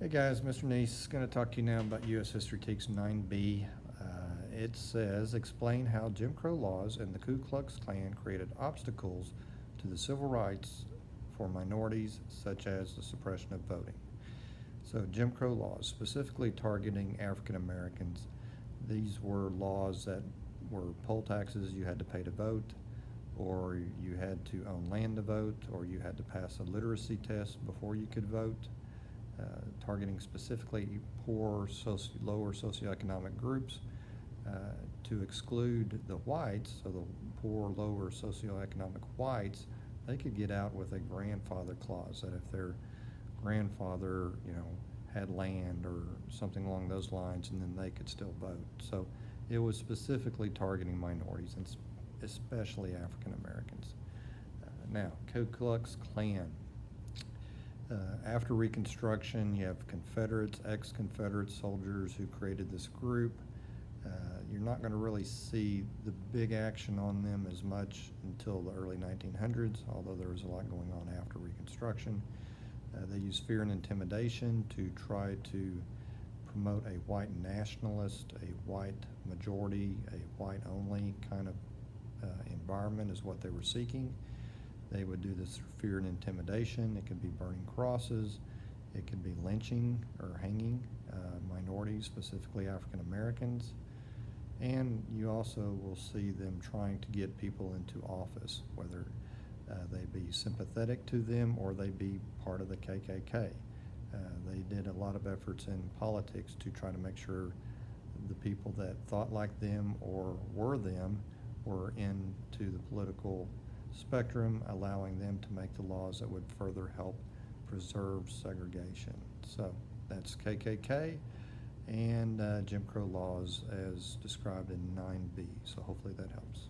Hey guys, Mr. Neese is going to talk to you now about U.S. History TEKS 9B. It says, explain how Jim Crow laws and the Ku Klux Klan created obstacles to the civil rights for minorities, such as the suppression of voting. So Jim Crow laws, specifically targeting African Americans, these were laws that were poll taxes you had to pay to vote, or you had to own land to vote, or you had to pass a literacy test before you could vote. Targeting specifically poor, lower socioeconomic groups, to exclude the whites, so the poor, lower socioeconomic whites, they could get out with a grandfather clause, that if their grandfather, had land or something along those lines, and then they could still vote. So it was specifically targeting minorities, and especially African Americans. Now, Ku Klux Klan. After Reconstruction, you have Confederates, ex-Confederate soldiers who created this group. You're not going to really see the big action on them as much until the early 1900s, although there was a lot going on after Reconstruction. They use fear and intimidation to try to promote a white nationalist, a white majority, a white-only kind of environment is what they were seeking. They would do this through fear and intimidation. It could be burning crosses. It could be lynching or hanging minorities, specifically African Americans. And you also will see them trying to get people into office, whether they be sympathetic to them or they be part of the KKK. They did a lot of efforts in politics to try to make sure the people that thought like them or were them were into the political spectrum, allowing them to make the laws that would further help preserve segregation. So that's KKK and Jim Crow laws as described in 9B. So hopefully that helps.